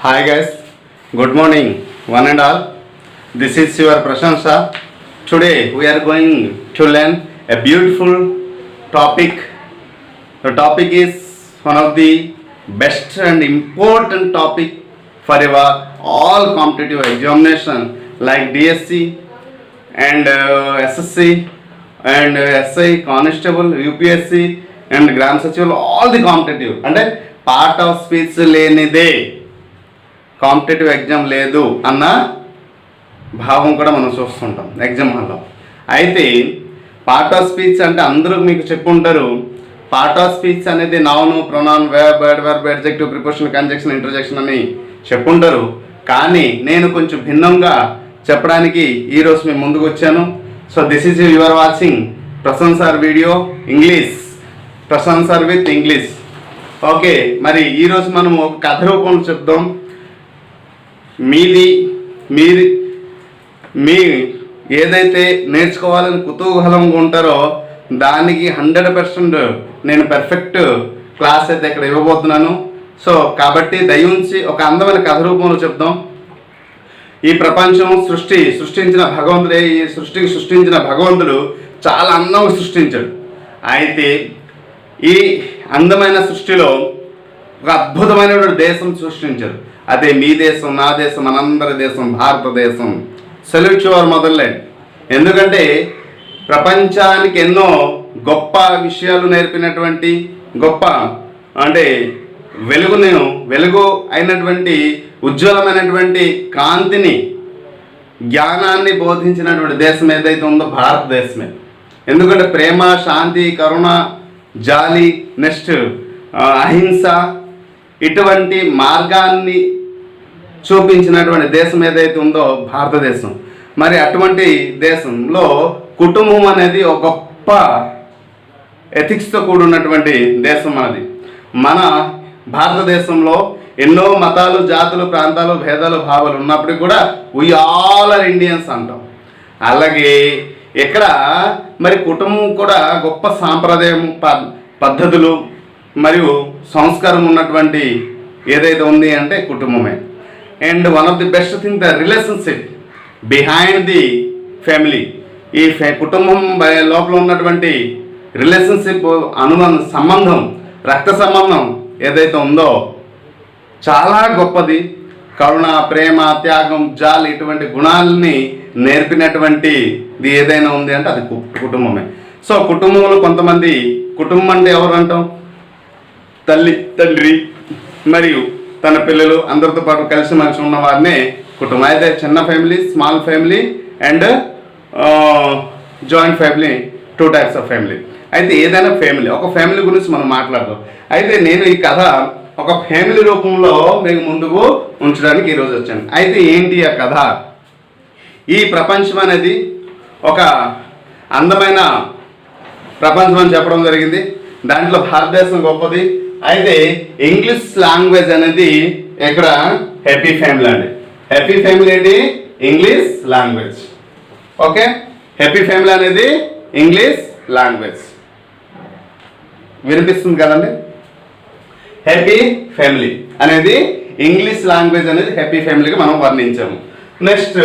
Hi guys, good morning one and all. This is your Prashansa. Today we are going to learn a beautiful topic. The topic is one of the best and important topic for our all competitive examination like DSC and SSC and SI Constable, UPSC and Gram Sachival, all the competitive. And part of speech లేనిదే competitive exam లేదు అన్న భావం కూడా మనం చూస్తుంటాం exam హాల్లో. అయితే part of speech అంటే అందరూ మీకు చెప్పుంటారు. పార్ట్ ఆఫ్ స్పీచ్ అనేది noun, pronoun, verb, adverb, adjective, preposition, conjunction, interjection అని చెప్పుంటారు. కానీ నేను కొంచెం భిన్నంగా చెప్పడానికి ఈరోజు మేము ముందుకు వచ్చాను. So this is your watching Prashant sir video English, Prashant sir with English. Okay, మరి ఈరోజు మనం ఒక కథ రూపంలో చెప్దాం. మీ ఏదైతే నేర్చుకోవాలని కుతూహలంగా ఉంటారో దానికి 100% నేను పర్ఫెక్ట్ క్లాస్ అయితే ఇక్కడ ఇవ్వబోతున్నాను. సో కాబట్టి దయించి ఒక అందమైన కథ రూపంలో చెప్దాం. ఈ ప్రపంచం సృష్టించిన భగవంతుడే, ఈ సృష్టించిన భగవంతుడు చాలా అందంగా సృష్టించాడు. అయితే ఈ అందమైన సృష్టిలో ఒక అద్భుతమైన దేశం సృష్టించారు. అదే మీ దేశం, నా దేశం, మనందరి దేశం భారతదేశం. Salute your motherland. ఎందుకంటే ప్రపంచానికి ఎన్నో గొప్ప విషయాలు నేర్పినటువంటి, గొప్ప అంటే వెలుగు అయినటువంటి, ఉజ్వలమైనటువంటి కాంతిని, జ్ఞానాన్ని బోధించినటువంటి దేశం ఏదైతే ఉందో భారతదేశమే. ఎందుకంటే ప్రేమ, శాంతి, కరుణ, జాలి, నెక్స్ట్ అహింస ఇటువంటి మార్గాన్ని చూపించినటువంటి దేశం ఏదైతే ఉందో భారతదేశం. మరి అటువంటి దేశంలో కుటుంబం అనేది ఒక గొప్ప ఎథిక్స్తో కూడినటువంటి దేశం మనది. మన భారతదేశంలో ఎన్నో మతాలు, జాతులు, ప్రాంతాలు, భేదాలు, భావాలు ఉన్నప్పటికీ కూడా వీ ఆల్ ఆర్ ఇండియన్స్ అంటాం. అలాగే ఇక్కడ మరి కుటుంబం కూడా గొప్ప సాంప్రదాయం, పద్ధతులు మరియు సంస్కారం ఉన్నటువంటి ఏదైతే ఉంది అంటే కుటుంబమే. And one of the best thing the relationship behind the family. ఈ కుటుంబం లోపల ఉన్నటువంటి రిలేషన్షిప్, సంబంధం, రక్త సంబంధం ఏదైతే ఉందో చాలా గొప్పది. కరుణ, ప్రేమ, త్యాగం, జాలి ఇటువంటి గుణాలని నేర్పినటువంటిది ఏదైనా ఉంది అంటే అది కుటుంబమే. సో కుటుంబంలో కొంతమంది, కుటుంబం అంటే ఎవరు అంటాం? తల్లి, తండ్రి మరియు తన పిల్లలు అందరితో పాటు కలిసిమెలిసి ఉన్న వారినే కుటుంబం. అయితే చిన్న family, small family and joint family, 2 types of family. అయితే ఏదైనా ఫ్యామిలీ, ఒక ఫ్యామిలీ గురించి మనం మాట్లాడదాం. అయితే నేను ఈ కథ ఒక ఫ్యామిలీ రూపంలో మీకు ముందుకు ఉంచడానికి ఈరోజు వచ్చాను. అయితే ఏంటి ఆ కథ? ఈ ప్రపంచం అనేది ఒక అందమైన ప్రపంచం అని చెప్పడం జరిగింది. దాంట్లో భారతదేశం గొప్పది. అయితే ఇంగ్లీష్ లాంగ్వేజ్ అనేది ఇక్కడ హ్యాపీ ఫ్యామిలీ అండి. హ్యాపీ ఫ్యామిలీ ఏంటి? English language. Okay, happy family అనేది ఇంగ్లీష్ లాంగ్వేజ్. వినిపిస్తుంది కదండి? హ్యాపీ ఫ్యామిలీ అనేది ఇంగ్లీష్ లాంగ్వేజ్ అనేది హ్యాపీ ఫ్యామిలీగా మనం వర్ణించాము. నెక్స్ట్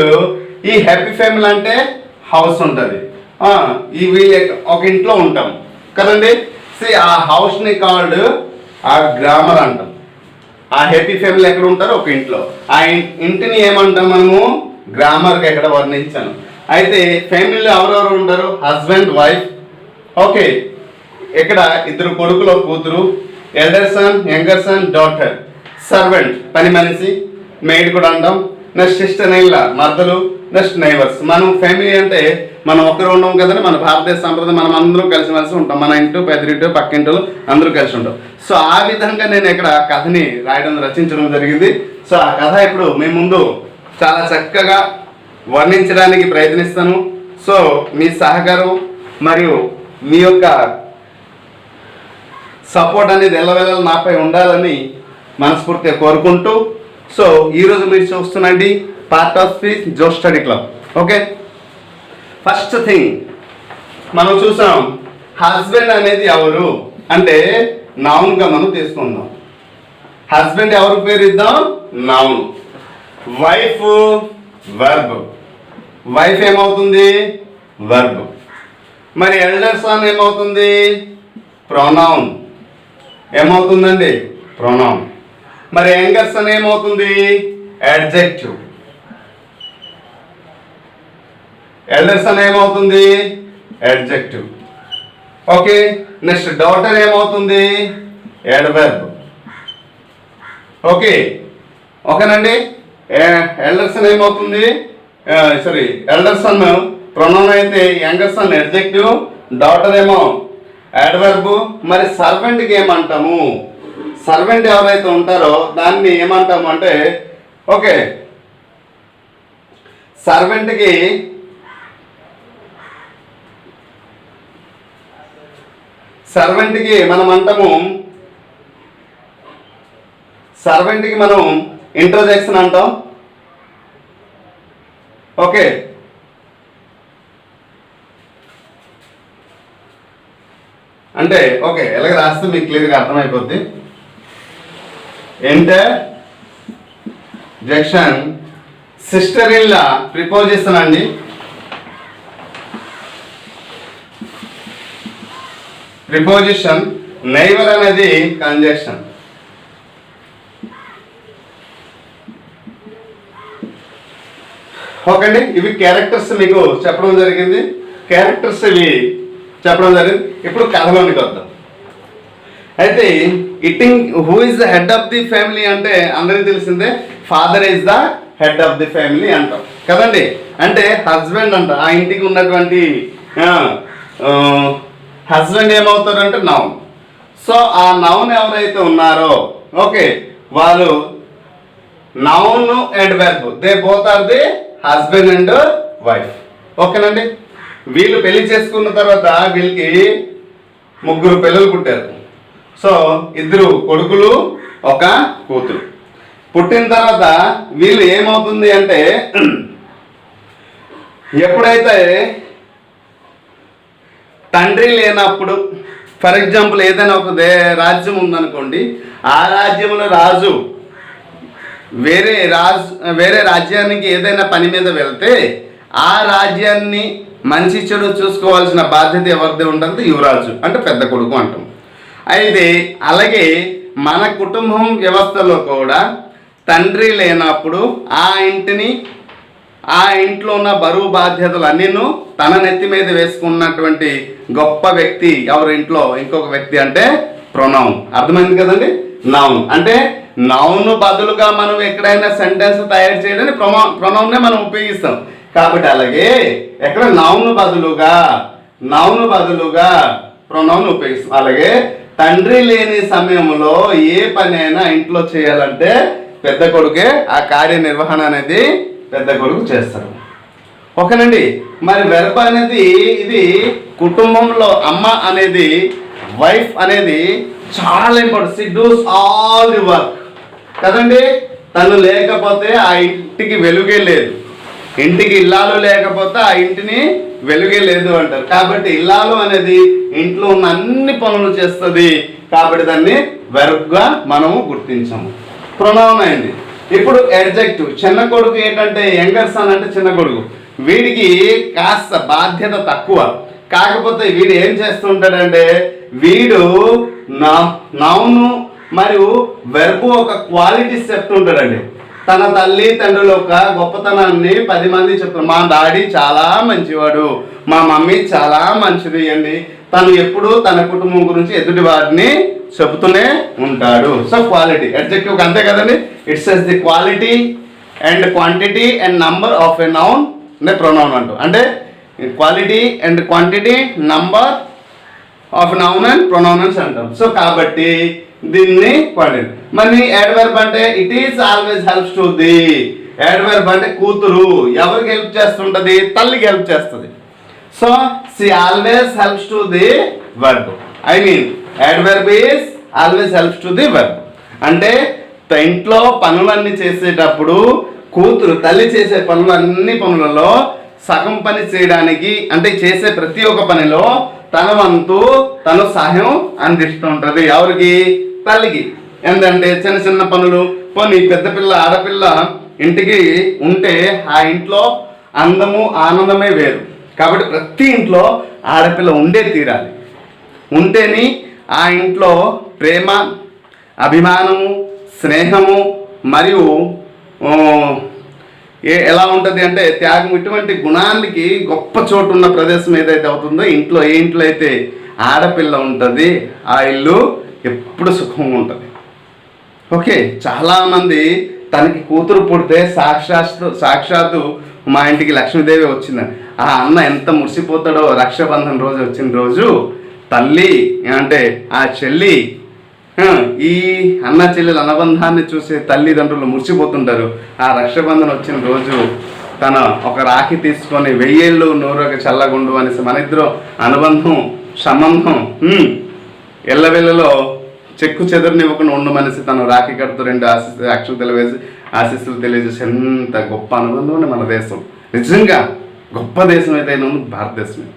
ఈ హ్యాపీ ఫ్యామిలీ అంటే హౌస్ ఉంటుంది. ఒక ఇంట్లో ఉంటాం కదండి. ఆ హౌస్ని కాల్డ్ ఆ గ్రామర్ అంటాం. ఆ హ్యాపీ ఫ్యామిలీ ఎక్కడ ఉంటారో ఒక ఇంట్లో, ఆ ఇంటిని ఏమంటాం మనము? గ్రామర్గా ఎక్కడ వర్ణించాను. అయితే ఫ్యామిలీలో ఎవరెవరు ఉంటారు? Husband, wife. ఓకే, ఇక్కడ 2 కొడుకులు, కూతురు, elder son, younger son, daughter, servant పని మనిషి, మెయిడ్ కూడా అంటాం. నెక్స్ట్ సిస్టర్ ఇన్ లా, మర్దలు, నెక్స్ట్ నైబర్స్. మనం ఫ్యామిలీ అంటే మనం ఒకరు ఉన్నాం కదండి. మన భారతదేశ సంప్రదాయం మనం అందరం కలిసిమెలిసి ఉంటాం. మన ఇంటి, పెద్దరింటి, పక్కింటి అందరూ కలిసి ఉంటాం. సో ఆ విధంగా నేను ఇక్కడ కథని రచించడం జరిగింది. సో ఆ కథ ఇప్పుడు మీ ముందు చాలా చక్కగా వర్ణించడానికి ప్రయత్నిస్తాను. సో మీ సహకారం మరియు మీ యొక్క సపోర్ట్ అనేది ఎల్లవెల్ల నాపై ఉండాలని మనస్ఫూర్తిగా కోరుకుంటూ, సో ఈరోజు మీరు చూస్తున్నది పార్ట్ ఆఫ్ స్పీచ్ జోష్ Study club. Okay, first thing మనం చూసాం హస్బెండ్ అనేది ఎవరు అంటే నౌన్గా మనం తీసుకుందాం. హస్బెండ్ ఎవరి పేరు ఇద్దాం? నౌన్. Wife verb. వైఫ్ ఏమవుతుంది? వర్బ్. మరి ఎల్డర్ సన్ ఏమవుతుంది? ప్రొనౌన్. ఏమవుతుందండి? ప్రొనౌన్. మరి యంగర్ సన్ ఏమవుతుంది? అడ్జెక్టివ్. ఎల్డర్ సన్ ఏమవుతుంది? అడ్జెక్టివ్. ఓకే. నెక్స్ట్ డాటర్ ఏమవుతుంది? అడ్వర్బ్. ఓకే. ఓకేనండి. ఎల్డర్ సన్ ఏమవుతుంది? సారీ, ఎల్డర్ సన్ ప్రొనౌన్ అయితే యంగర్ సన్ అడ్జెక్టివ్, డాటర్ ఏమో అడ్వర్బ్. మరి సర్వెంట్కి ఏమంటాము? సర్వెంట్ ఎవరైతే ఉంటారో దాన్ని ఏమంటాము అంటే, ఓకే, సర్వెంట్కి మనం అంటాము, సర్వెంట్కి మనం ఇంట్రొడక్షన్ అంటాం. ఓకే. అంటే ఓకే, ఎలాగ రాస్తే మీకు క్లియర్గా అర్థమైపోద్ది. Interjection sister in law preposition అండి. ప్రిపోజిషన్. నైబర్ అనేది కంజక్షన్. ఓకే అండి. ఇవి క్యారెక్టర్స్ మీకు చెప్పడం జరిగింది. క్యారెక్టర్స్ ఇవి చెప్పడం జరిగింది. ఇప్పుడు కథలోనికి వద్దాం. అయితే ఇటింగ్ who is the head of the family అంటే అందరికీ తెలిసిందే, father is the head of the family అంటాం కదండి. అంటే హస్బెండ్ అంట, ఆ ఇంటికి ఉన్నటువంటి హస్బెండ్ ఏమవుతారంటే నౌన్. సో ఆ నౌన్ ఎవరైతే ఉన్నారో, ఓకే, వాళ్ళు noun and verb, they both are the husband and wife. ఓకేనండి. వీళ్ళు పెళ్లి చేసుకున్న తర్వాత వీళ్ళకి 3 పిల్లలు పుట్టారు. సో 2 కొడుకులు 1 కూతురు. పుట్టిన తర్వాత వీళ్ళు ఏమవుతుంది అంటే, ఎప్పుడైతే తండ్రి లేనప్పుడు, ఫర్ ఎగ్జాంపుల్ ఏదైనా ఒక రాజ్యం ఉందనుకోండి, ఆ రాజ్యంలో రాజు వేరే రాజ్యానికి ఏదైనా పని మీద వెళ్తే ఆ రాజ్యాన్ని మంచి చెడు చూసుకోవాల్సిన బాధ్యత ఎవరిది ఉంటుంది? యువరాజు అంటే పెద్ద కొడుకు అంటాం. అయితే అలాగే మన కుటుంబం వ్యవస్థలో కూడా తండ్రి లేనప్పుడు ఆ ఇంట్లో ఉన్న బరువు బాధ్యతలు అన్నీను తన నెత్తి మీద వేసుకున్నటువంటి గొప్ప వ్యక్తి ఎవరు ఇంట్లో? ఇంకొక వ్యక్తి అంటే ప్రొనౌన్. అర్థమైంది కదండి. నౌన్ అంటే నౌన్ బదులుగా మనం ఎక్కడైనా సెంటెన్స్ తయారు చేయడానికి ప్రొనౌన్నే మనం ఉపయోగిస్తాం. కాబట్టి అలాగే ఎక్కడ నౌన్ బదులుగా ప్రొనౌన్ ఉపయోగిస్తాం. అలాగే తండ్రి లేని సమయంలో ఏ పని అయినా ఇంట్లో చేయాలంటే పెద్ద కొడుకే ఆ కార్యనిర్వహణ అనేది పెద్ద కొడుకు చేస్తారు. ఓకేనండి. మరి వెర్బ్ అనేది ఇది కుటుంబంలో అమ్మ అనేది, వైఫ్ అనేది చాలా important. She does all the work కదండి. తను లేకపోతే ఆ ఇంటికి వెలుగే లేదు. ఇంటికి ఇల్లాలు లేకపోతే ఆ ఇంటిని వెలుగే లేదు అంటారు. కాబట్టి ఇల్లాలు అనేది ఇంట్లో ఉన్న అన్ని పనులు చేస్తుంది. కాబట్టి దాన్ని వెర్బ్గా మనము గుర్తించాము. ప్రొనౌన్ అయింది. ఇప్పుడు అడ్జెక్టివ్. చిన్న కొడుకు ఏంటంటే యంగర్ సన్ అంటే చిన్న కొడుకు. వీడికి కాస్త బాధ్యత తక్కువ. కాకపోతే వీడు ఏం చేస్తుంటాడంటే, వీడు నౌను మరియు వెర్బు ఒక క్వాలిటీస్ చెప్తుంటాడండి. తన తల్లి తండ్రుల యొక్క గొప్పతనాన్ని 10 మంది చెప్తారు. మా డాడీ చాలా మంచివాడు, మా మమ్మీ చాలా మంచిది అండి. తను ఎప్పుడు తన కుటుంబం గురించి ఎదుటి వారిని చెబుతూనే ఉంటాడు. సో క్వాలిటీ అడ్జెక్టివ్ అంతే కదండి. It says the quality and quantity and number of a noun నే ప్రొనౌన్ అంటూ. అంటే quality and quantity number of noun and pronouns అంటాం. సో కాబట్టి దీన్ని క్వాంటిటీ. మరి యాడ్వర్బ్ అంటే it is always helps to the. Adverb అంటే కూతురు ఎవరికి హెల్ప్ చేస్తుంటది? తల్లికి హెల్ప్ చేస్తుంది. So she always helps to the verb. I mean adverb is always helps to the verb. అంటే ఇంట్లో పనులన్నీ చేసేటప్పుడు కూతురు తల్లి చేసే అన్ని పనులలో సగం పని చేయడానికి, అంటే చేసే ప్రతి ఒక్క పనిలో తన వంతు తను సహాయం అందిస్తుంటది. ఎవరికి? తల్లికి. ఏంటంటే చిన్న చిన్న పనులు. పోనీ పెద్ద పిల్ల ఆడపిల్ల ఇంటికి ఉంటే ఆ ఇంట్లో అందము ఆనందమే వేరు. కాబట్టి ప్రతి ఇంట్లో ఆడపిల్ల ఉండే తీరాలి. ఉంటేని ఆ ఇంట్లో ప్రేమ, అభిమానము, స్నేహము మరియు ఎలా ఉంటుంది అంటే త్యాగం, ఇటువంటి గుణానికి గొప్ప చోటు ఉన్న ప్రదేశం ఏదైతే అవుతుందో ఇంట్లో, ఏ ఇంట్లో అయితే ఆడపిల్ల ఉంటుంది ఆ ఇల్లు ఎప్పుడు సుఖంగా ఉంటుంది. ఓకే, చాలామంది తనకి కూతురు పుడితే సాక్షాత్తు మా ఇంటికి లక్ష్మీదేవి వచ్చిందని ఆ అన్న ఎంత మురిసిపోతాడో. రక్షాబంధన్ రోజు వచ్చిన రోజు తల్లి అంటే ఆ చెల్లి, ఈ అన్న చెల్లెల అనుబంధాన్ని చూసే తల్లిదండ్రులు మురిసిపోతుంటారు. ఆ రక్షాబంధన్ వచ్చిన రోజు తన ఒక రాఖీ తీసుకొని 1000 ఏళ్ళు నూరొక చల్లగుండు అనేసి మన ఇద్దరు అనుబంధం, సంబంధం ఎల్లవెల్లలో చెక్కు చెదరనివ్వకుండా ఉండమనేసి తను రాఖీ కడుతూ 2 అక్షతలు వేసి ఆశీస్సులు తెలియజేసి ఎంత గొప్ప అనుబంధం మన దేశం. నిజంగా గొప్ప దేశం ఏదైనా భారతదేశమే.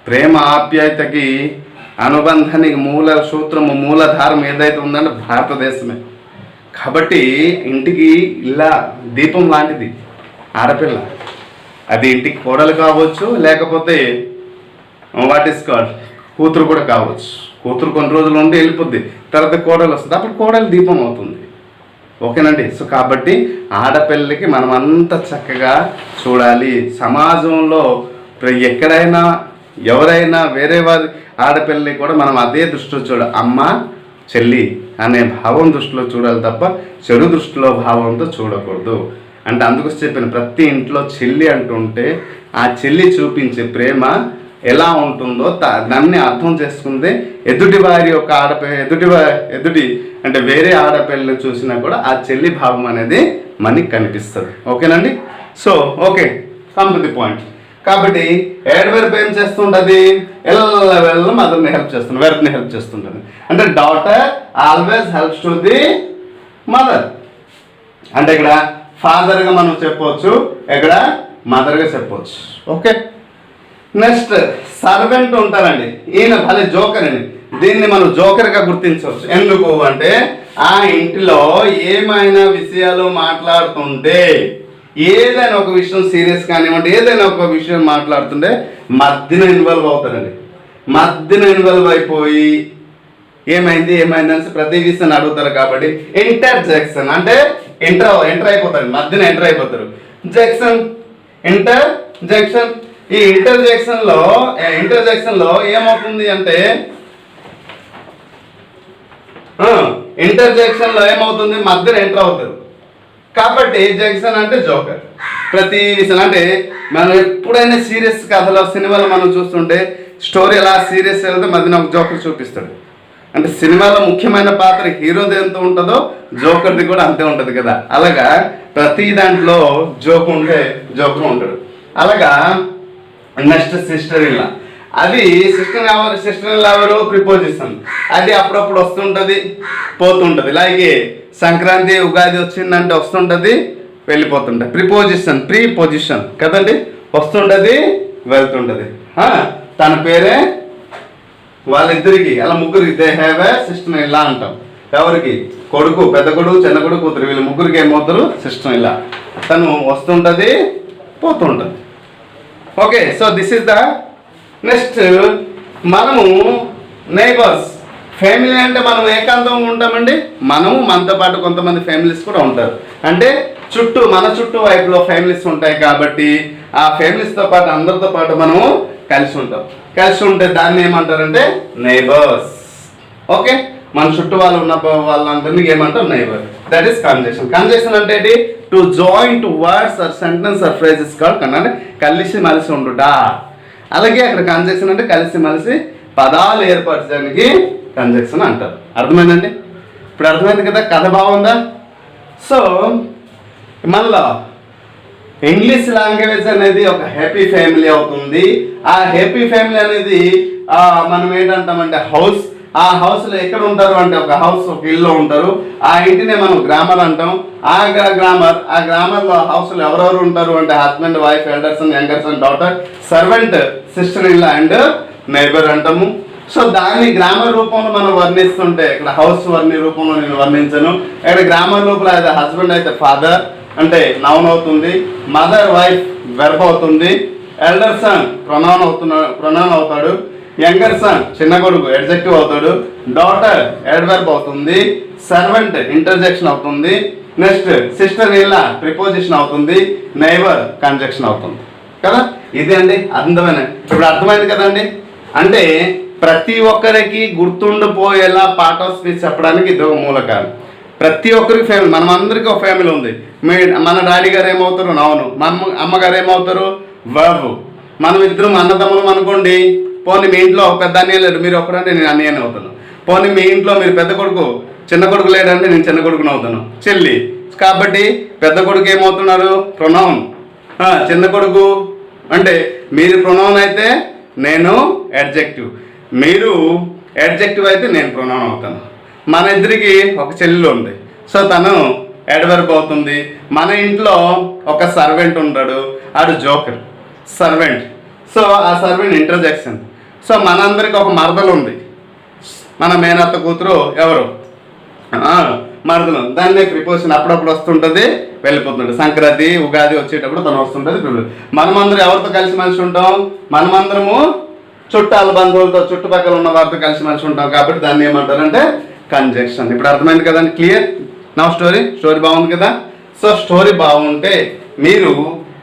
ప్రేమ ఆప్యాయతకి అనుబంధానికి మూల సూత్రము, మూలధారం ఏదైతే ఉందంటే భారతదేశమే. కాబట్టి ఇంటికి ఇలా దీపం లాంటిది ఆడపిల్ల. అది ఇంటికి కోడలు కావచ్చు, లేకపోతే వాట్ ఈస్ కాల్డ్ కూతురు కూడా కావచ్చు. కూతురు కొన్ని రోజులు ఉండి వెళ్ళిపోద్ది, తర్వాత కోడలు వస్తుంది, అప్పుడు కోడలు దీపం అవుతుంది. ఓకేనండి. సో కాబట్టి ఆడపిల్లకి మనం అంత చక్కగా చూడాలి. సమాజంలో ఎక్కడైనా ఎవరైనా వేరే వారి ఆడపిల్లని కూడా మనం అదే దృష్టిలో చూడాలి. అమ్మ, చెల్లి అనే భావం దృష్టిలో చూడాలి తప్ప చెడు దృష్టిలో భావంతో చూడకూడదు. అంటే అందుకు చెప్పిన ప్రతి ఇంట్లో చెల్లి అంటుంటే ఆ చెల్లి చూపించే ప్రేమ ఎలా ఉంటుందో దాన్ని అర్థం చేసుకుందే ఎదుటి వారి యొక్క ఎదుటి అంటే వేరే ఆడపిల్లని చూసినా కూడా ఆ చెల్లి భావం అనేది మనకి కనిపిస్తుంది. ఓకేనండి. So okay, come to the point. కాబట్టి ఏడవైపు ఏం చేస్తుంటుంది, ఎల్ల మదర్ని హెల్ప్ చేస్తుంది, వెర్ని హెల్ప్ చేస్తుంటుంది. అంటే daughter always helps to the mother. అంటే ఇక్కడ ఫాదర్గా మనం చెప్పవచ్చు, ఇక్కడ మదర్గా చెప్పవచ్చు. ఓకే. నెక్స్ట్ సర్వెంట్ ఉంటారండి. ఈయన భలే జోకర్ అండి. దీన్ని మనం జోకర్గా గుర్తించవచ్చు. ఎందుకు అంటే ఆ ఇంటిలో ఏమైనా విషయాలు మాట్లాడుతుంటే, ఏదైనా ఒక విషయం సీరియస్ కానివ్వండి, ఏదైనా ఒక విషయం మాట్లాడుతుంటే మధ్యన ఇన్వాల్వ్ అవుతారండి. మధ్యన ఇన్వాల్వ్ అయిపోయి ఏమైంది అనేసి ప్రతి విషయాన్ని అడుగుతారు. కాబట్టి ఇంటర్జెక్షన్ అంటే ఎంటర్ అయిపోతారు, మధ్యన ఎంటర్ అయిపోతారు. ఇంటర్జెక్షన్. ఈ ఇంటర్జెక్షన్ లో ఏమవుతుంది అంటే మధ్యన ఎంటర్ అవుతారు. కాబట్టి జంక్షన్ అంటే జోకర్. ప్రతి విషయం అంటే మనం ఎప్పుడైనా సీరియస్ కథలో సినిమాలో మనం చూస్తుంటే స్టోరీ ఎలా సీరియస్ వెళ్తే మధ్యన ఒక జోకర్ చూపిస్తాడు. అంటే సినిమాలో ముఖ్యమైన పాత్ర హీరోది ఎంత ఉంటుందో జోకర్ది కూడా అంతే ఉంటుంది కదా. అలాగా ప్రతి దాంట్లో జోకర్ ఉంటాడు. అలాగా నెక్స్ట్ సిస్టర్ ఇన్ లా. అది సిస్టర్ ఇన్ లా ఎవరు ప్రిపోజిషన్. అది అప్పుడప్పుడు వస్తుంటుంది, పోతుంటుంది. అలాగే సంక్రాంతి, ఉగాది వచ్చిందంటే వస్తుంటుంది, వెళ్ళిపోతుంటుంది. ప్రీ పొజిషన్ కదండి, వస్తుంటుంది, వెళ్తుంటుంది. తన పేరే వాళ్ళిద్దరికి, అలా ముగ్గురికి they have a sister in లా అంటాం. ఎవరికి? కొడుకు, పెద్ద కొడుకు, చిన్న కొడుకు, కూతురు, వీళ్ళు ముగ్గురికి ఏమవుతారు? Sister in law. తను వస్తుంటుంది, పోతుంటుంది. Okay. So this is the next. మనము నైబర్స్. ఫ్యామిలీ అంటే మనం ఏకాంతంగా ఉంటామండి. మనతో పాటు కొంతమంది ఫ్యామిలీస్ కూడా ఉంటారు. అంటే మన చుట్టూ వైపులో ఫ్యామిలీస్ ఉంటాయి. కాబట్టి ఆ ఫ్యామిలీస్తో పాటు అందరితో పాటు మనము కలిసి ఉంటాం. కలిసి ఉంటే దాన్ని ఏమంటారంటే నైబర్స్. ఓకే. మన చుట్టూ వాళ్ళు ఉన్న వాళ్ళందరినీ ఏమంటారు? Neighbour. That is conjunction. Conjunction అంటే ఏంటి? To join two words or sentence or phrases called అంటే కలిసి మలిసి ఉండుట. అలాగే అక్కడ కన్జెక్షన్ అంటే కలిసి మలిసి పదాలు ఏర్పరచడానికి కన్జెక్షన్ అంటారు. అర్థమైందండి? ఇప్పుడు అర్థమైంది కదా, కథ బాగుందా? సో మళ్ళా ఇంగ్లీష్ లాంగ్వేజ్ అనేది ఒక హ్యాపీ ఫ్యామిలీ అవుతుంది. ఆ హ్యాపీ ఫ్యామిలీ అనేది మనం ఏంటంటామంటే హౌస్. ఆ హౌస్లో ఎక్కడ ఉంటారు అంటే ఒక హౌస్, ఒక ఇల్లు ఉంటారు. ఆ ఇంటినే మనం గ్రామర్ అంటాం. ఆ గ్రామర్లో హౌస్లో ఎవరెవరు ఉంటారు అంటే husband, wife, elders, youngers, daughter, servant, sister in law and neighbour అంటాము. సో దాన్ని గ్రామర్ రూపంలో మనం వర్ణిస్తుంటే ఇక్కడ హౌస్ వర్ణి రూపంలో నేను వర్ణించను. ఇక్కడ గ్రామర్ లోపల అయితే హస్బెండ్ అయితే ఫాదర్ అంటే నౌన్ అవుతుంది, మదర్ వైఫ్ వెర్బ్ అవుతుంది, ఎల్డర్ సన్ ప్రొనౌన్ అవుతాడు, యంగర్ సన్ చిన్న కొడుకు ఎడ్జెక్టివ్ అవుతాడు, డాటర్ అడ్వర్బ్ అవుతుంది, సర్వెంట్ ఇంటర్జెక్షన్ అవుతుంది, నెక్స్ట్ సిస్టర్ ఇలా ప్రిపోజిషన్ అవుతుంది, నైబర్ కంజెక్షన్ అవుతుంది కదా. ఇది అండి అందమైన. ఇప్పుడు అర్థమైంది కదండి. అంటే ప్రతి ఒక్కరికి గుర్తుండిపోయేలా పార్ట్ ఆఫ్ స్పీచ్ చెప్పడానికి ఇది ఒక మూలకాలు. ప్రతి ఒక్కరికి ఫ్యామిలీ, మనం అందరికీ ఒక ఫ్యామిలీ ఉంది. మన డాడీ గారు ఏమవుతారు నౌను, మా అమ్మగారు ఏమవుతారు వర్బ్. మనం ఇద్దరం అన్నదమ్ములం అనుకోండి, పోనీ మీ ఇంట్లో ఒక పెద్ద అన్నయ్య లేడు, మీరు ఒక్కడంటే నేను అన్నయ్యని అవుతాను. పోనీ మీ ఇంట్లో మీరు పెద్ద కొడుకు చిన్న కొడుకు లేడంటే నేను చిన్న కొడుకుని అవుతాను, చెల్లి. కాబట్టి పెద్ద కొడుకు ఏమవుతున్నారు ప్రొనౌన్, చిన్న కొడుకు అంటే మీరు ప్రొనౌన్ అయితే నేను అడ్జెక్టివ్, మీరు అడ్జెక్టివ్ అయితే నేను ప్రొనౌన్ అవుతాను. మన ఇద్దరికి ఒక చెల్లెలు ఉంది, సో తను అడ్వర్బ్ అవుతుంది. మన ఇంట్లో ఒక సర్వెంట్ ఉంటాడు, ఆడు జోకర్ సర్వెంట్, సో ఆ సర్వెంట్ ఇంటర్జెక్షన్. సో మనందరికి ఒక మరదలు ఉంది, మన మేనత్త కూతురు ఎవరు మరదలు, దాన్ని ప్రిపోజిషన్ అప్పుడప్పుడు వస్తుంటుంది వెళ్ళిపోతుంటుంది. సంక్రాంతి ఉగాది వచ్చేటప్పుడు తను వస్తుంటుంది. మనమందరం ఎవరితో కలిసి మనిషి ఉంటాం, మనమందరము చుట్టాల బంధువులతో చుట్టుపక్కల ఉన్న వారితో కలిసి మనిషి ఉంటాం. కాబట్టి దాన్ని ఏమంటారంటే కంజంక్షన్. ఇప్పుడు అర్థమైంది కదండి, క్లియర్ నా స్టోరీ బాగుంది కదా. సో స్టోరీ బాగుంటే మీరు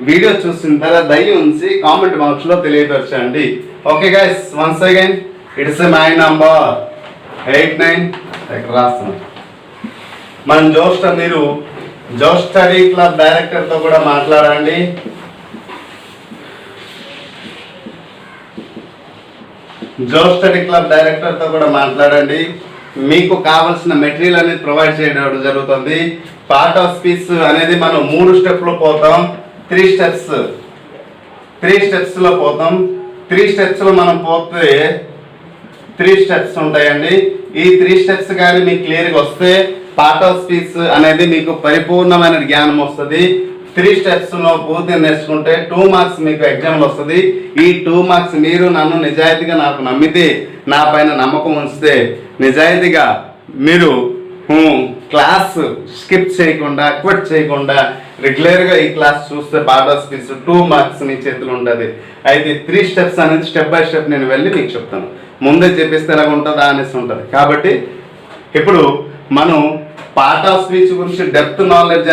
వీడియో చూసిన తర్వాత దయవుంచి కామెంట్ బాక్స్లో తెలియపరచండి. Okay guys, once again it's my number 89 ఇక్కడ రాస్తున్నాను. మన మీరు జోష్ స్టడీ క్లబ్ డైరెక్టర్తో కూడా మాట్లాడండి. జోష్ స్టడీ క్లబ్ డైరెక్టర్తో కూడా మాట్లాడండి. మీకు కావాల్సిన మెటీరియల్ అనేది ప్రొవైడ్ చేయడం జరుగుతుంది. పార్ట్ ఆఫ్ స్పీచ్ అనేది మనం 3 స్టెప్లో పోతాం, 3 స్టెప్స్లో పోతాం. 3 స్టెప్స్లో మనం పోతే 3 స్టెప్స్ ఉంటాయండి. ఈ 3 స్టెప్స్ కానీ మీకు క్లియర్గా వస్తే పార్ట్ ఆఫ్ స్పీచ్ అనేది మీకు పరిపూర్ణమైన జ్ఞానం వస్తుంది. 3 స్టెప్స్లో పూర్తి నేర్చుకుంటే 2 మార్క్స్ మీకు ఎగ్జామ్లో వస్తుంది. ఈ 2 మార్క్స్ మీరు నన్ను నిజాయితీగా నాకు నమ్మితే, నా పైన నమ్మకం ఉంచితే, నిజాయితీగా మీరు క్లాస్ స్కిప్ చేయకుండా క్విట్ చేయకుండా రెగ్యులర్గా ఈ క్లాస్ చూస్తే పార్ట్ ఆఫ్ స్పీచ్ 2 మార్క్స్ మీ చేతిలో ఉంటుంది. అయితే 3 స్టెప్స్ అనేది స్టెప్ బై స్టెప్ నేను వెళ్ళి మీకు చెప్తాను. ముందే చెప్పిస్తే ఎలాగ ఉంటుందా అనేసి ఉంటుంది. కాబట్టి ఇప్పుడు మనం పార్ట్ ఆఫ్ స్పీచ్ గురించి డెప్త్ నాలెడ్జ్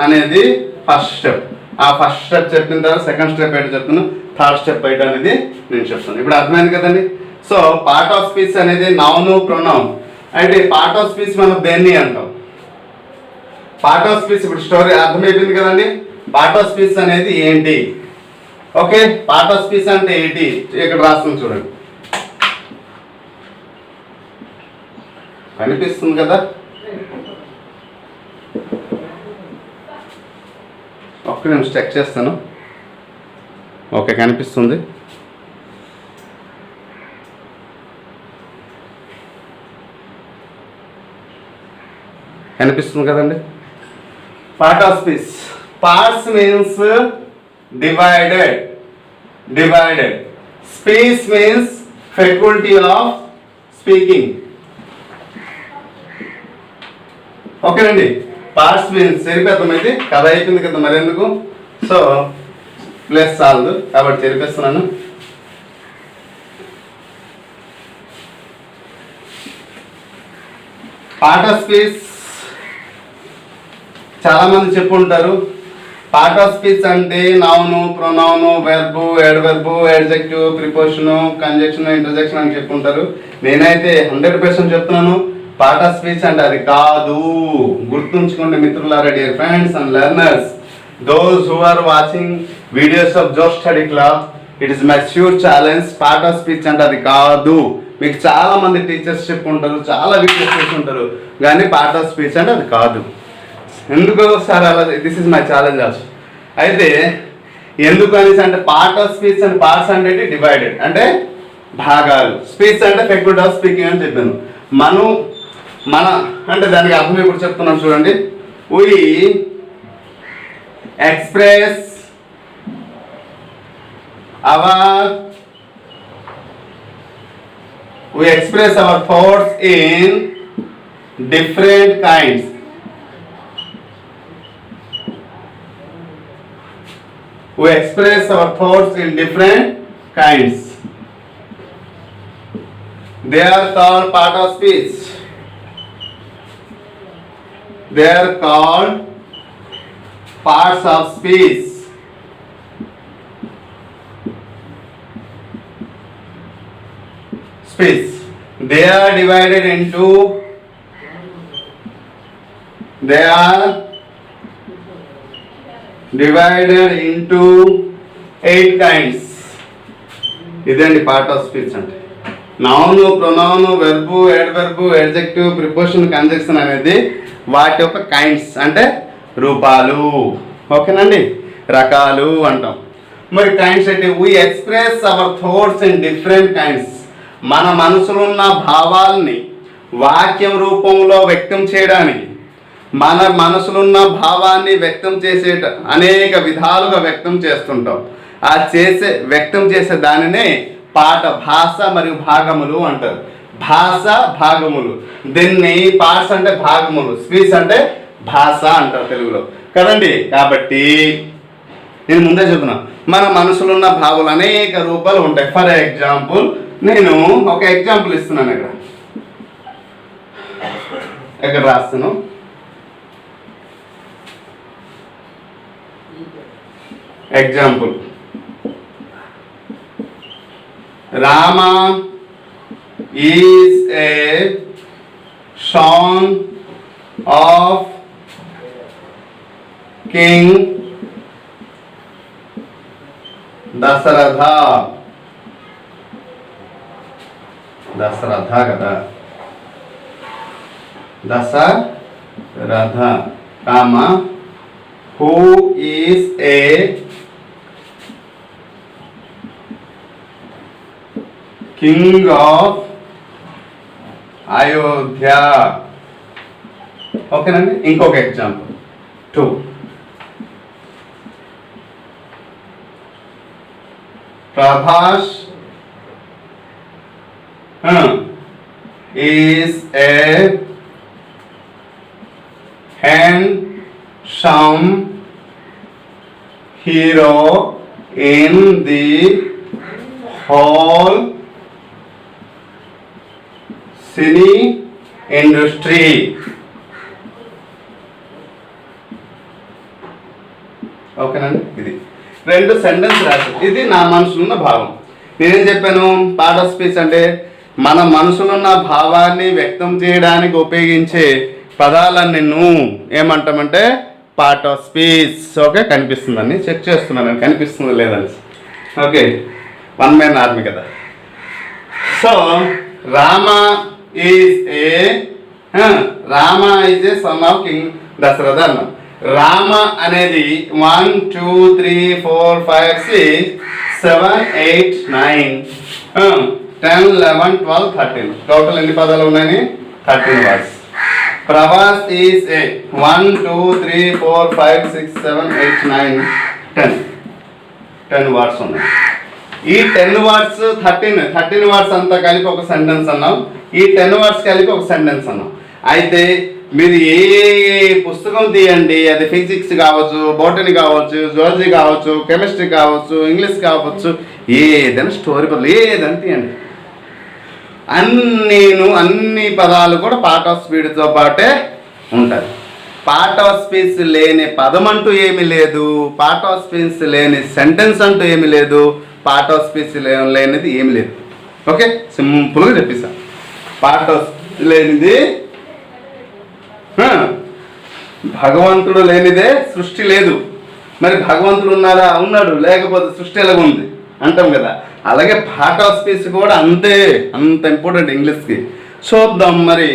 అనేది ఫస్ట్ స్టెప్. ఆ ఫస్ట్ స్టెప్ చెప్పిన తర్వాత సెకండ్ స్టెప్ ఏంటో చెప్తాను, థర్డ్ స్టెప్ ఏంటో అనేది నేను చెప్తాను. ఇప్పుడు అర్థమైంది కదండి. సో పార్ట్ ఆఫ్ స్పీచ్ అనేది నౌను ప్రొనౌన్. అయితే పార్ట్ ఆఫ్ స్పీచ్ మనం దేన్ని అంటాం, పార్ట్ ఆఫ్ స్పీచ్ ఇప్పుడు స్టోరీ అర్థమైపోయింది కదండి. పార్ట్ ఆఫ్ స్పీచ్ అనేది ఏంటి, ఓకే పార్ట్ ఆఫ్ స్పీచ్ అంటే ఏంటి ఇక్కడ రాస్తుంది చూడండి, కనిపిస్తుంది కదా. ఒక్క నిమిషం చెక్ చేస్తాను. ఓకే కనిపిస్తుంది. కనిపిస్తుంది కదండి. Part of speech, parts means divided, speech means faculty of speaking. ఓకేనండి. పార్ట్స్ మీన్స్ సరిపోతామైతే కథ అయిపోయింది కదా మరెందుకు. సో ప్లస్ చాలదు కాబట్టి చేరిపిస్తున్నాను. పార్ట్ ఆఫ్ స్పీచ్ చాలా మంది చెప్పుంటారు. పార్ట్ ఆఫ్ స్పీచ్ అంటే noun pronoun verb adverb adjective preposition conjunction interjection అని చెప్పుంటారు. నేనైతే 100% చెప్తున్నాను, పార్ట్ ఆఫ్ స్పీచ్ అంటే అది కాదు. గుర్తుంచుకోండి మిత్రులారా, dear friends and learners, those who are watching videos of Josh Study Club, it is my sure challenge. Part of speech అంటే అది కాదు. మీకు చాలా మంది టీచర్స్ చెప్పుకుంటారు, చాలా వీడియోస్ చూసుకుంటారు, కానీ పార్ట్ ఆఫ్ స్పీచ్ అంటే అది కాదు. ఎందుకు సార్ అలా, this is my challenge also. అయితే ఎందుకు అనేసి అంటే part of speech and parts అంటే డివైడెడ్ అంటే భాగాలు, స్పీచ్ అంటే ఫెకల్టీ ఆఫ్ స్పీకింగ్ అని చెప్పాను. మన అంటే దానికి అర్థం ఇప్పుడు చెప్తున్నాను చూడండి. we express we express our thoughts in different kinds. We express our thoughts in different kinds. They are called part of speech. They are called parts of speech. Speech. They are divided into 8 kinds. ఇదండి part of speech అంటే. Noun, pronoun, verb, adverb, adjective, preposition, conjunction అనేది వాటి యొక్క kinds అంటే రూపాలు. ఓకేనండి, రకాలు అంటాం. మరి కైండ్స్ అంటే we express our thoughts in different kinds. మన మనసులో ఉన్న భావాల్ని వాక్యం రూపంలో వ్యక్తం చేయడానికి, మన మనసులో ఉన్న భావాన్ని వ్యక్తం చేసే అనేక విధాలుగా వ్యక్తం చేస్తుంటాం. ఆ వ్యక్తం చేసే దానినే భాష మరియు భాగములు అంటారు. భాష, భాగములు. దీన్ని పార్ట్స్ అంటే భాగములు, స్పీచ్ అంటే భాష అంటారు తెలుగులో కదండి. కాబట్టి నేను ముందే చెప్తున్నా, మన మనసులో ఉన్న భావాలు అనేక రూపాలు ఉంటాయి. ఫర్ ఎగ్జాంపుల్, నేను ఒక ఎగ్జాంపుల్ ఇస్తున్నాను. ఇక్కడ రాస్తాను. Example, Rama is a son of King Dasharatha. Dasharatha kada. Dasharatha, comma, who is a king of Ayodhya. ఓకేనండి. ఇంకొక example 2. Prabhas is a handsome hero in the whole cine industry. ఓకేనండి. ఇది 2 sentence రాశాను. ఇది నా మనసులో ఉన్న భావం. నేనేం చెప్పాను, పార్ట్ ఆఫ్ స్పీచ్ అంటే మన మనసులో ఉన్న భావాన్ని వ్యక్తం చేయడానికి ఉపయోగించే పదాలన్నీ ఏమంటామంటే పార్ట్ ఆఫ్ స్పీచ్. ఓకే, కనిపిస్తుందని చెక్ చేస్తున్నాను, కనిపిస్తుందో లేదని. ఓకే, 1 man army కదా. So Rama is a son of King Dasharatha. Rama అనేది 1 2 3 4 5 6 7 8 9 10 11 12 13 టోటల్ ఎన్ని పదాలు ఉన్నాయని 13 words. Prabhas is a 1 2 3 4 5 6 7 8 9 10 words ఉన్నాయి. ఈ 10 వర్డ్స్ 13 వర్డ్స్ అంతా కలిపి ఒక సెంటెన్స్ అన్నాం. ఈ 10 వర్డ్స్ కలిపి ఒక సెంటెన్స్ అన్నాం. అయితే మీరు ఏ పుస్తకం తీయండి, అది ఫిజిక్స్ కావచ్చు, బోటనీ కావచ్చు, జువాలజీ కావచ్చు, కెమిస్ట్రీ కావచ్చు, ఇంగ్లీష్ కావచ్చు, ఏదైనా స్టోరీ పదాలు ఏదైనా తీయండి, అన్ని పదాలు కూడా పార్ట్ ఆఫ్ స్పీచ్తో పాటే ఉంటుంది. పార్ట్ ఆఫ్ స్పీచ్ లేని పదం అంటూ ఏమీ లేదు, పార్ట్ ఆఫ్ స్పీచ్ లేని సెంటెన్స్ అంటూ ఏమీ లేదు, పార్ట్ ఆఫ్ స్పీచ్ లేనిది ఏమి లేదు. ఓకే, సింపుల్గా చెప్పేసా. పార్ట్ ఆఫ్ లేనిది భగవంతుడు లేనిదే సృష్టి లేదు. మరి భగవంతుడు ఉన్నారా? ఉన్నాడు, లేకపోతే సృష్టి ఎలాగ ఉంది అంటాం కదా. అలాగే పార్ట్ ఆఫ్ స్పీచ్ కూడా అంత ఇంపార్టెంట్ ఇంగ్లీష్కి. చూద్దాం మరి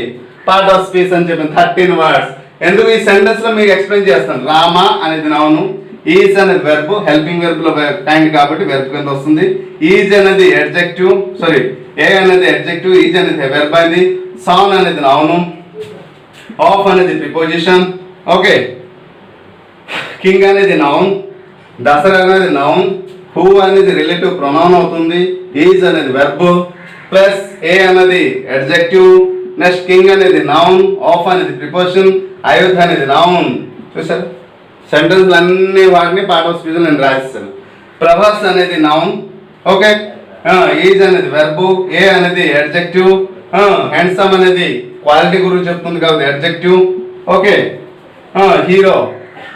పార్ట్ ఆఫ్ స్పీచ్ అని చెప్పిన 13 వర్డ్స్ ఎందుకు ఈ సెంటెన్స్లో మీకు ఎక్స్ప్లెయిన్ చేస్తాను. రామ అనేది నౌను, ఈజ్ అనేది వెర్బ్, హెల్పింగ్ వెర్బ్లో కైండ్ కాబట్టి వెర్బ్ కింద వస్తుంది. ఈజ్ అనేది అడ్జెక్టివ్, సారీ ఏ అనేది అడ్జెక్టివ్, ఈజ్ అనేది వెర్బ్ అయింది. సాన్ అనేది నౌను, ఆఫ్ అనేది ప్రిపోజిషన్. ఓకే, కింగ్ అనేది నౌన్, దసరా అనేది నౌన్, హూ అనేది రిలేటివ్ ప్రొనౌన్ అవుతుంది, ఈజ్ అనేది వెర్బ్, ప్లస్ ఏ అనేది అడ్జెక్టివ్, నెక్స్ట్ కింగ్ అనేది నౌన్, ఆఫ్ అనేది ప్రిపోజిషన్, అయోధ్య అనేది నౌన్. చూసారు సెంటెన్స్ అన్ని వాటిని పార్ట్ ఆఫ్ స్పీచ్ నేను రాసిస్తాను. ప్రభాస్ అనేది నౌన్, ఓకే, ఈజ్ అనేది వెర్బ్, ఏ అనేది అడ్జెక్టివ్, హ్యాండ్సమ్ అనేది క్వాలిటీ గురించి చెప్తుంది కాబట్టి అడ్జెక్టివ్, ఓకే, హీరో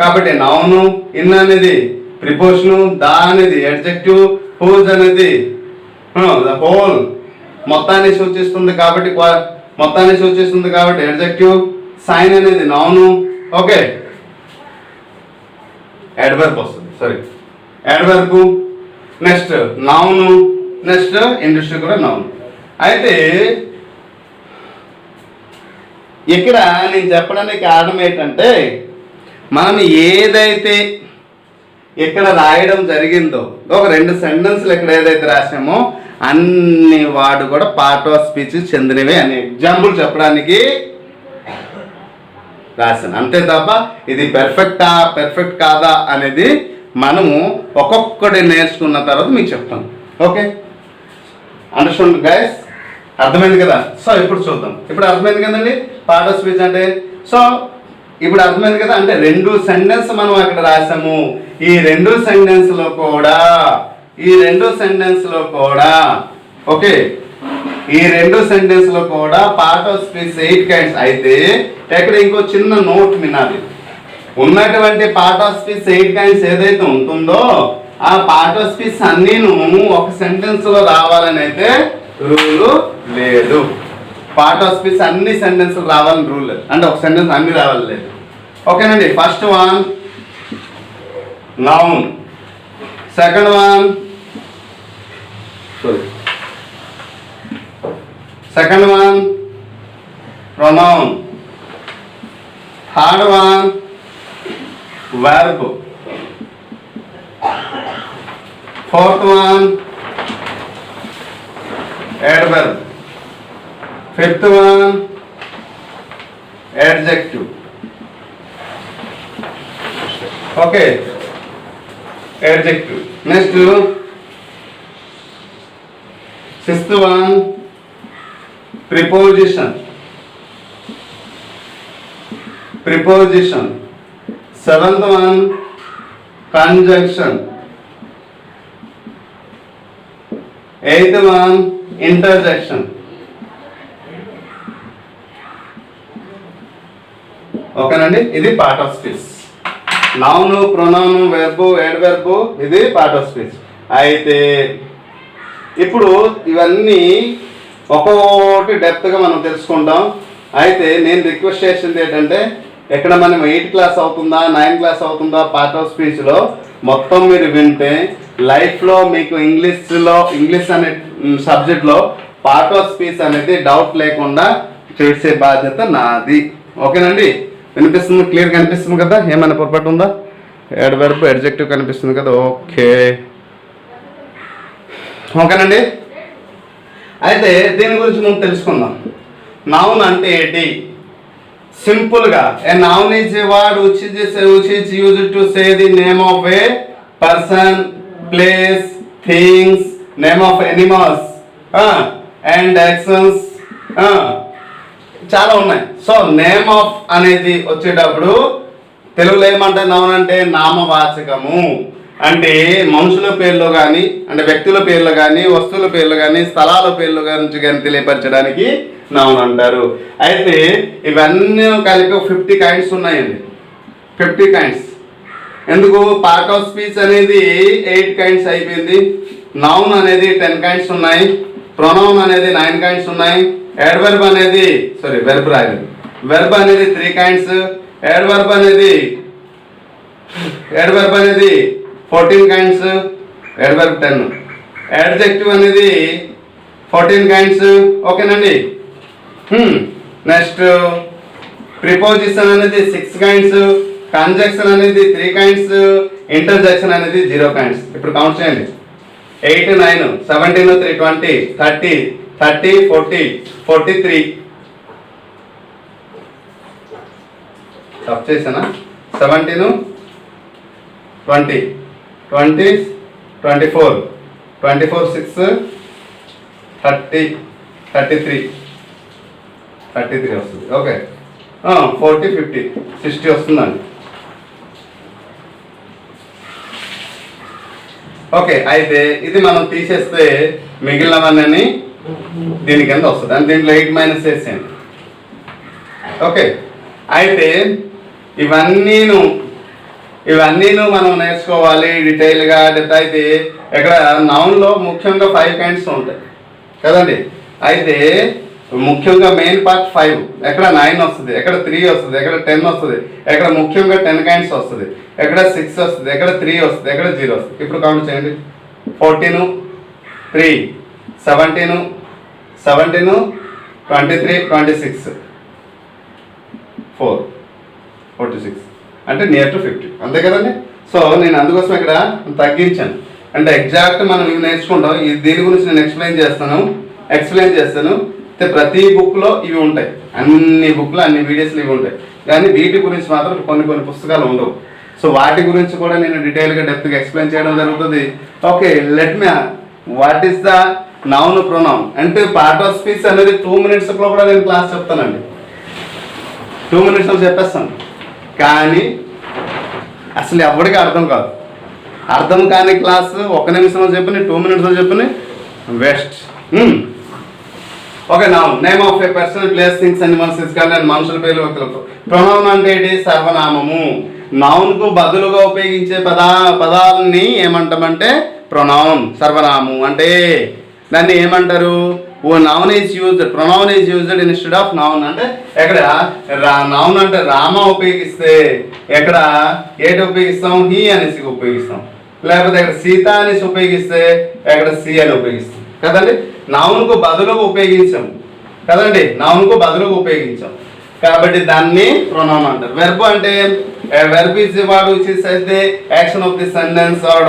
కాబట్టి నౌను, ఇన్ అనేది ప్రిపోజిషన్, దా అనేది అడ్జెక్టివ్, హూజ్ అనేది ద హోల్ మొత్తాన్ని సూచిస్తుంది కాబట్టి అడ్జెక్టివ్, సైన్ అనేది నౌను, ఓకే, యాడ్వర్బ్ వస్తుంది, sorry adverb, next noun, next industry కూడా నౌన్. అయితే ఇక్కడ నేను చెప్పడానికి కారణం ఏంటంటే మనం ఏదైతే ఇక్కడ రాయడం జరిగిందో ఒక 2 సెంటెన్స్లు ఇక్కడ ఏదైతే రాసామో అన్ని వాడు కూడా పార్ట్ ఆఫ్ స్పీచ్ చెందినవే అనే ఎగ్జాంపుల్ చెప్పడానికి రాశాను, అంతే తప్ప ఇది పర్ఫెక్ట్ కాదా అనేది మనము ఒక్కొక్కటి నేర్చుకున్న తర్వాత మీకు చెప్తాను. Okay, understand guys? అర్థమైంది కదా? సో ఇప్పుడు చూద్దాం. ఇప్పుడు అర్థమైంది కదండి పార్ట్ ఆఫ్ స్పీచ్ అంటే. సో ఇప్పుడు అర్థమైంది కదా, అంటే 2 సెంటెన్స్ మనం అక్కడ రాసాము. ఈ 2 సెంటెన్స్లో కూడా ఓకే, ఈ 2 సెంటెన్స్లో కూడా పార్ట్ ఆఫ్ స్పీచ్ 8 కైండ్స్. అయితే ఇక్కడ ఇంకో చిన్న నోట్ వినాలి. ఉన్నటువంటి పార్ట్ ఆఫ్ స్పీచ్ 8 కైండ్స్ ఏదైతే ఉంటుందో ఆ పార్ట్ ఆఫ్ స్పీచ్ అన్నీను ఒక సెంటెన్స్లో రావాలని అయితే రూలు లేదు. పార్ట్ ఆఫ్ స్పీచ్ అన్ని సెంటెన్స్లు రావాలని రూల్ లేదు, అంటే ఒక సెంటెన్స్ అన్ని రావాలి లేదు. ఓకేనండి. First one noun, second one pronoun, third one verb, fourth one adverb, fifth one adjective. Okay, adjective. Next, sixth one preposition, seventh one conjunction, eighth one interjection. ఓకేనండి, ఇది part of speech. Noun, pronoun, verb, adverb, ఇది part of speech. అయితే ఇప్పుడు ఇవన్నీ ఒక్కొక్కటి డెప్త్గా మనం తెలుసుకుంటాం. అయితే నేను రిక్వెస్ట్ చేసింది ఏంటంటే ఎక్కడ మనం 8th క్లాస్ అవుతుందా 9th క్లాస్ అవుతుందా పార్ట్ ఆఫ్ స్పీచ్లో మొత్తం మీరు వింటే లైఫ్లో మీకు ఇంగ్లీష్ అనే సబ్జెక్ట్లో పార్ట్ ఆఫ్ స్పీచ్ అనేది డౌట్ లేకుండా చేసే బాధ్యత నాది. ఓకేనండి, వినిపిస్తుంది? క్లియర్ కనిపిస్తుంది కదా? ఏమైనా పొరపాటు ఉందా? అడ్వర్బ్, అడ్జెక్టివ్ కనిపిస్తుంది కదా? ఓకేనండి. అయితే దీని గురించి మనం తెలుసుకుందాం. నౌన్ అంటే ఏంటి? సింపుల్గా a noun is a word which is used to say the name of a person, place, things, name of animals and actions. చాలా ఉన్నాయి. సో నేమ్ ఆఫ్ అనేది వచ్చేటప్పుడు తెలుగులో ఏమంటే నౌన్ అంటే నామవాచకము. అంటే మనుషుల పేర్లు కానీ, అంటే వ్యక్తుల పేర్లు కానీ, వస్తువుల పేర్లు కానీ, స్థలాల పేర్లు గురించి కానీ తెలియపరచడానికి నౌన్ అంటారు. అయితే ఇవన్నీ కలిపి 50 కైండ్స్ ఉన్నాయండి. 50 కైండ్స్. ఎందుకు? పార్ట్ ఆఫ్ స్పీచ్ అనేది 8 కైండ్స్ అయిపోయింది. నౌన్ అనేది 10 కైండ్స్ ఉన్నాయి. ప్రొనౌన్ అనేది 9 కైండ్స్ ఉన్నాయి. వెర్బ్ అనేది 3 కైండ్స్. అడ్వర్బ్ అనేది 14 కైండ్స్. అడ్వర్బ్ 10. అడ్జెక్టివ్ అనేది 14 కైండ్స్. ఓకేనండి. నెక్స్ట్ ప్రిపోజిషన్ అనేది 6 కైండ్స్. కంజంక్షన్ అనేది 3 కైండ్స్. ఇంటర్జెక్షన్ అనేది 0 కైండ్స్. ఇప్పుడు కౌంట్ చేయండి. 8, 9, 17, 3, 20, 30, 40, 43. తప్పు చేసానా? 17, 20, 24, 24 6 30, 33 వస్తుంది. ఓకే 40 50 60 వస్తుందండి. ఓకే, అయితే ఇది మనం తీసేస్తే మిగిలినవన్నీ దీని కింద వస్తుంది అని దీంట్లో 8 మైనస్ చేసేయండి. ఓకే, అయితే ఇవన్నీను మనం నేర్చుకోవాలి డీటెయిల్గా. అయితే ఇక్కడ నౌన్లో ముఖ్యంగా 5 కైండ్స్ ఉంటాయి కదండి. అయితే ముఖ్యంగా మెయిన్ పార్ట్ 5, ఎక్కడ 9 వస్తుంది, ఎక్కడ 3 వస్తుంది, ఎక్కడ 10 వస్తుంది, ఎక్కడ ముఖ్యంగా 10 కైండ్స్ వస్తుంది, ఎక్కడ 6 వస్తుంది, ఎక్కడ 3 వస్తుంది, ఎక్కడ 0 వస్తుంది. ఇప్పుడు కౌంట్ చేయండి. 14 3 17 23 26 4 46 అంటే నియర్ టు 50, అంతే కదండి. సో నేను అందుకోసం ఇక్కడ తగ్గించాను. అంటే ఎగ్జాక్ట్ మనం ఇవి నేర్చుకుంటాం. దీని గురించి నేను ఎక్స్ప్లెయిన్ చేస్తాను. ప్రతి బుక్లో ఇవి ఉంటాయి, అన్ని బుక్లో అన్ని వీడియోస్లో ఇవి ఉంటాయి. కానీ వీటి గురించి మాత్రం కొన్ని పుస్తకాలు ఉండవు. సో వాటి గురించి కూడా నేను డీటెయిల్గా డెప్త్గా ఎక్స్ప్లెయిన్ చేయడం జరుగుతుంది. Okay, let me what is the noun pronoun అంటే పార్ట్ ఆఫ్ స్పీచ్ అనేది 2 minutesలో కూడా నేను క్లాస్ చెప్తానండి. 2 minutesలో చెప్పేస్తాను. కానీ అసలు ఎవరికి అర్థం కాదు. అర్థం కాని క్లాస్ 1 నిమిషంలో చెప్పిన 2 minutesలో చెప్పిన waste. Okay, noun name of A person, place, things, animals, physical and మనుషుల పేర్లు, వ్యక్తులకు. ప్రొనౌన్ అంటే ఏంటి? సర్వనామము. నౌన్కు బదులుగా ఉపయోగించే పదాలని ఏమంటామంటే ప్రొనౌన్, సర్వనామం. అంటే దాన్ని ఏమంటారు? Noun is used, pronoun is used instead of noun. అంటే ఎక్కడ నౌన్ అంటే రామ ఉపయోగిస్తే ఎక్కడ ఏటి ఉపయోగిస్తాం? హీ అనేసి ఉపయోగిస్తాం. లేకపోతే ఇక్కడ సీత అనేసి ఉపయోగిస్తే ఎక్కడ సి అని ఉపయోగిస్తాం కదండి. నౌన్కు బదులుగా ఉపయోగించాం కదండి, నౌన్కు బదులుగా ఉపయోగించాం కాబట్టి దాన్ని ప్రొనౌన్ అంటారు. వెర్బ్ అంటే verb is the word which is says the action of the sentence or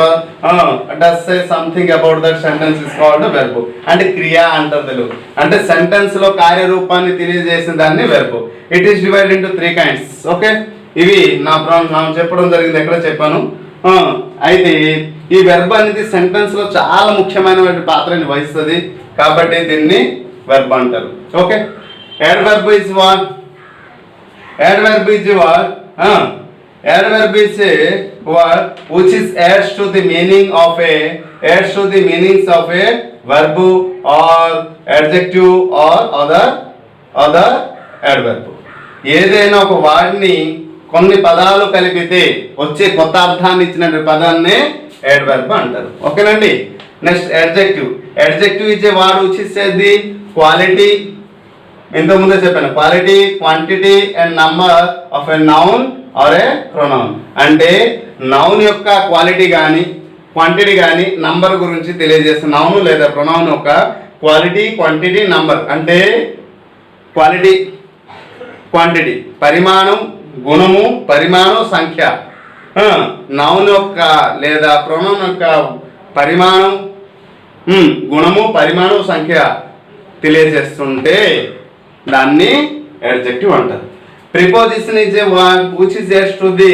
does say something about that sentence is called verb. అంటే క్రియ అంటారు తెలుగు. అంటే సెంటెన్స్ లో కార్యరూపాన్ని తెలియజేసిన దాన్ని verb. It is divided into 3 kinds. Okay, ఇవి నా చెప్పడం జరిగింది, ఎక్కడ చెప్పాను. అయితే ఈ వెర్బ్ అనేది సెంటెన్స్ లో చాలా ముఖ్యమైన పాత్రని వహిస్తుంది కాబట్టి దీన్ని వెర్బ్ అంటారు. Okay, adverb is what? Adverb is what? Adverb is a word which is adds to the meanings of a verb or adjective or other adverb. ఏదైనా ఒక వర్డ్ని కొన్ని పదాలు కలిపితే వచ్చే కొత్త అర్థాన్ని ఇచ్చిన పదాన్నే adverb అంటారు. ఓకేనండి. Next adjective is a word which is the quality, ఇంతకుముందే చెప్పాను, quality, quantity and number of a noun are A pronoun. అంటే నౌన్ యొక్క క్వాలిటీ కానీ క్వాంటిటీ కానీ నంబర్ గురించి తెలియజేస్తుంది. నౌన్ లేదా ప్రొనౌన్ యొక్క క్వాలిటీ, క్వాంటిటీ, నంబర్. అంటే క్వాలిటీ, క్వాంటిటీ పరిమాణం, గుణము, పరిమాణం, సంఖ్య. నౌన్ యొక్క లేదా ప్రొనౌన్ యొక్క పరిమాణం, గుణము, పరిమాణం, సంఖ్య తెలియజేస్తుంటే దాన్ని adjective అంటారు. Preposition is a word which is adds to the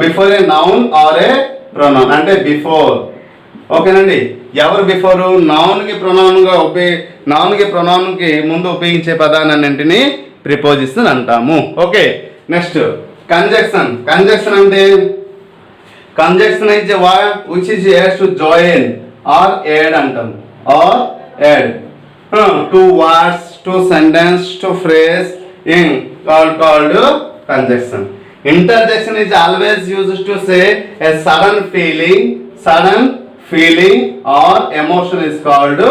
before a noun or a pronoun. అంటే బిఫోర్. ఓకేనండి. ఎవరు బిఫోర్? నౌన్కి ప్రొనౌన్కి ముందు ఉపయోగించే పదాలన్నింటినీ ప్రిపోజిషన్ అంటాము. Okay, next conjunction. అంటే conjunction is a word which is adds to join or add అంటాము. or add to words, to sentence, to phrase in called conjunction. Interjection is always used to say a sudden feeling or emotion is called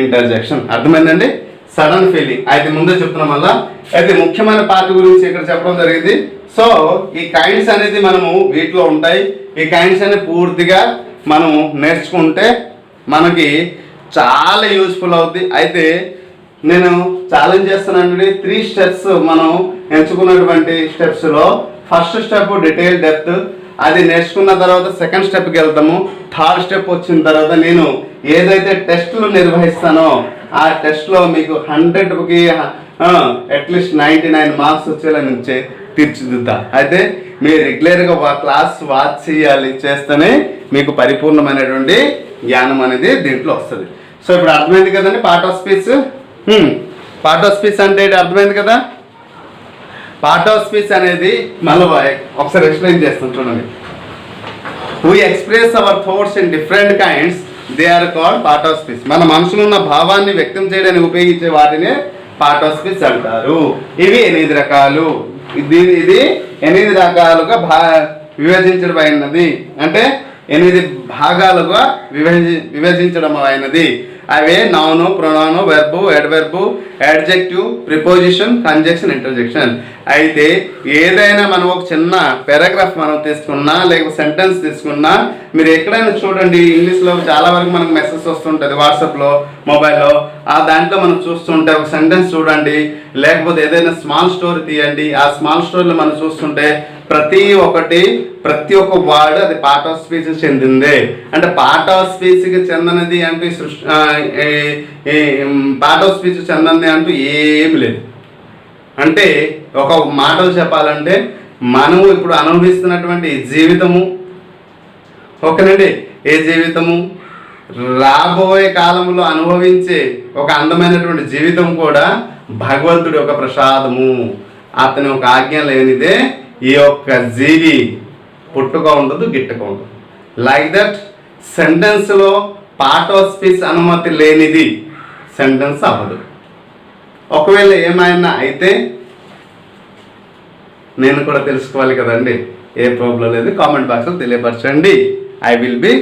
interjection. అర్థమైందండి? Sudden feeling అయితే ముందే చెప్తున్నాం వల్ల. అయితే ముఖ్యమైన part గురించి ఇక్కడ చెప్పడం జరిగింది. సో ఈ కైండ్స్ అనేది మనము వీటిలో ఉంటాయి. ఈ కైండ్స్ అనేది పూర్తిగా మనము నేర్చుకుంటే మనకి చాలా యూస్ఫుల్ అవుద్ది. అయితే నేను ఛాలెంజ్ చేస్తున్నానండి, 3 steps మనం ఎంచుకున్నటువంటి స్టెప్స్లో ఫస్ట్ స్టెప్ డీటెయిల్ డెప్త్, అది నేర్చుకున్న తర్వాత సెకండ్ స్టెప్కి వెళ్తాము. థర్డ్ స్టెప్ వచ్చిన తర్వాత నేను ఏదైతే టెస్టులు నిర్వహిస్తానో ఆ టెస్ట్లో మీకు 100కి అట్లీస్ట్ 99 మార్క్స్ వచ్చేలా నుంచి తీర్చిదిద్దా. అయితే మీరు రెగ్యులర్గా క్లాస్ వాచ్ చేయాలి, చేస్తేనే మీకు పరిపూర్ణమైనటువంటి జ్ఞానం అనేది దీంట్లో వస్తుంది. సో ఇప్పుడు అర్థమైంది కదండి part of speech. Part of speech అంటే అర్థమైంది కదా. పార్ట్ ఆఫ్ స్పీచ్ అనేది మళ్ళీ ఒకసారి ఎక్స్ప్లెయిన్ చేస్తాం చూడండి. We express our thoughts in different kinds, they are called part of speech. మన మనసులో ఉన్న భావాన్ని వ్యక్తం చేయడానికి ఉపయోగించే వాటిని పార్ట్ ఆఫ్ స్పీచ్ అంటారు. ఇవి 8 రకాలు. ఇది 8 రకాలుగా విభజించడం అయినది, అంటే 8 భాగాలుగా విభజించడం అయినది. అవే noun, pronoun, verb, adverb, adjective, preposition, conjunction, interjection. అయితే ఏదైనా మనం ఒక చిన్న పారాగ్రాఫ్ మనం తీసుకున్నా లేకపోతే సెంటెన్స్ తీసుకున్నా మీరు ఎక్కడైనా చూడండి, ఇంగ్లీష్లో చాలా వరకు మనకు మెసేజ్ వస్తుంటుంది వాట్సాప్లో, మొబైల్లో. ఆ దాంట్లో మనం చూస్తుంటే ఒక సెంటెన్స్ చూడండి, లేకపోతే ఏదైనా స్మాల్ స్టోరీ తీయండి. ఆ స్మాల్ స్టోరీలో మనం చూస్తుంటే ప్రతి ఒక్క వర్డ్ అది పార్ట్ ఆఫ్ స్పీచ్ చెందిందే. అంటే పార్ట్ ఆఫ్ స్పీచ్కి చెందనిది అంటూ పార్ట్ ఆఫ్ స్పీచ్ చెందనిది అంటూ ఏమి లేదు. అంటే ఒక మాటలు చెప్పాలంటే మనము ఇప్పుడు అనుభవిస్తున్నటువంటి జీవితము, ఓకేనండి, ఏ జీవితము రాబోయే కాలంలో అనుభవించే ఒక అందమైనటువంటి జీవితం కూడా భగవంతుడి ఒక ప్రసాదము. అతని ఒక ఆజ్ఞ లేనిదే ఈ యొక్క జీవి పుట్టుక ఉండదు, గిట్టుక ఉండదు. లైక్ దట్ సెంటెన్స్లో పార్ట్ ఆఫ్ స్పీచ్ అనుమతి లేనిది సెంటెన్స్ అవ్వదు. ఒకవేళ ఏమైనా అయితే నేను కూడా తెలుసుకోవాలి కదండి. ఏ ప్రాబ్లం లేదు, కామెంట్ బాక్స్లో తెలియపరచండి. I will be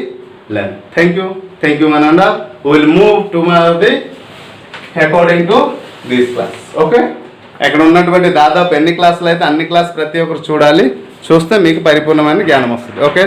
learn. Thank you one and all. Will move to the according to this class. Okay, ఇక్కడ ఉన్నటువంటి దాదాపు ఎన్ని క్లాసులు అయితే అన్ని క్లాస్ ప్రతి ఒక్కరు చూడాలి. చూస్తే మీకు పరిపూర్ణమైన జ్ఞానం వస్తుంది. ఓకే.